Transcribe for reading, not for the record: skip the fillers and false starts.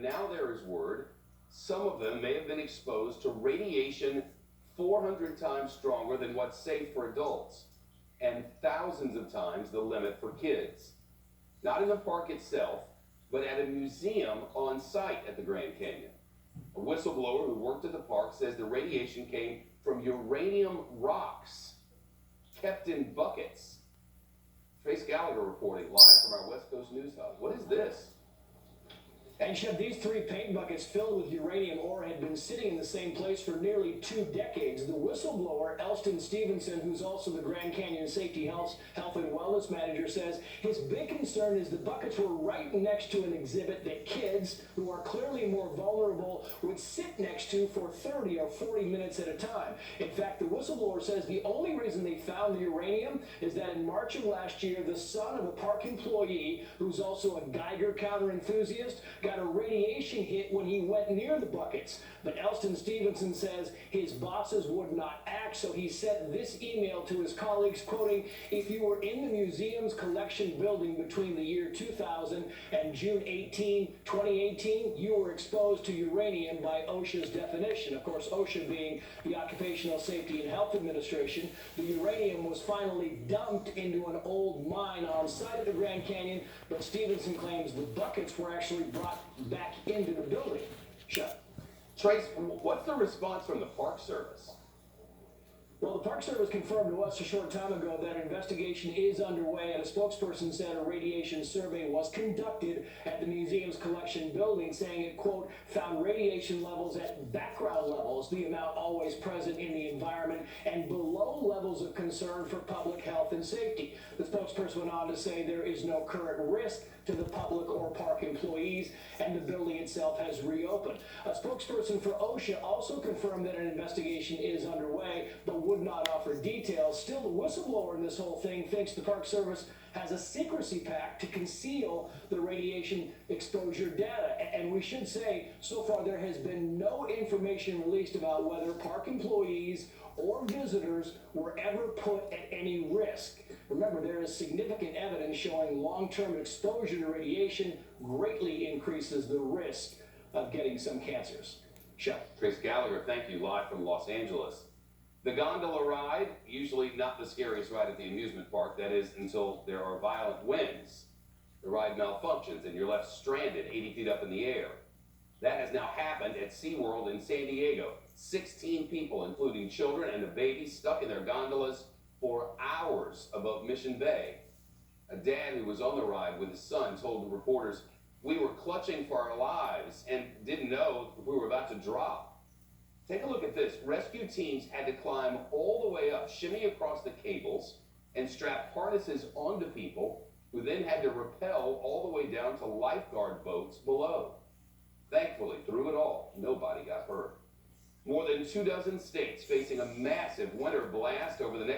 now there is word some of them may have been exposed to radiation 400 times stronger than what's safe for adults, and thousands of times the limit for kids. Not in the park itself, but at a museum on site at the Grand Canyon. A whistleblower who worked at the park says the radiation came from uranium rocks kept in buckets. Trace Gallagher reporting live from our West Coast News Hub. What is this? And Chef, these 3 paint buckets filled with uranium ore had been sitting in the same place for nearly 2 decades. The whistleblower, Elston Stevenson, who's also the Grand Canyon Safety Health and Wellness Manager, says his big concern is the buckets were right next to an exhibit that kids, who are clearly more vulnerable, would sit next to for 30 or 40 minutes at a time. In fact, the whistleblower says the only reason they found the uranium is that in March of last year, the son of a park employee, who's also a Geiger counter enthusiast, got a radiation hit when he went near the buckets. But Elston Stevenson says his bosses would not act, so he sent this email to his colleagues, quoting, "If you were in the museum's collection building between the year 2000 and June 2018, you were exposed to uranium by OSHA's definition." Of course, OSHA being the Occupational Safety and Health Administration. The uranium was finally dumped into an old mine on site of the Grand Canyon, but Stevenson claims the buckets were actually brought back into the building. Shut. Trace, what's the response from the Park Service? Well, the Park Service confirmed to us a short time ago that an investigation is underway, and a spokesperson said a radiation survey was conducted at the museum's collection building, saying it, quote, found radiation levels at background levels, the amount always present in the environment, and below levels of concern for public health and safety. The spokesperson went on to say there is no current risk to the public or park employees, and the building itself has reopened. A spokesperson for OSHA also confirmed that an investigation is underway, but would not offer details. Still, the whistleblower in this whole thing thinks the Park Service has a secrecy pact to conceal the radiation exposure data. And we should say, so far there has been no information released about whether park employees or visitors were ever put at any risk. Remember, there is significant evidence showing long-term exposure to radiation greatly increases the risk of getting some cancers. Chef. Trace Gallagher, thank you, live from Los Angeles. The gondola ride, usually not the scariest ride at the amusement park, that is until there are violent winds. The ride malfunctions and you're left stranded 80 feet up in the air. That has now happened at SeaWorld in San Diego. 16 people, including children and a baby, stuck in their gondolas for hours above Mission Bay. A dad who was on the ride with his son told the reporters, "We were clutching for our lives and didn't know we were about to drop." Take a look at this. Rescue teams had to climb all the way up, shimmy across the cables, and strap harnesses onto people, who then had to rappel all the way down to lifeguard boats below. Thankfully, through it all, nobody got hurt. More than 24 states facing a massive winter blast over the next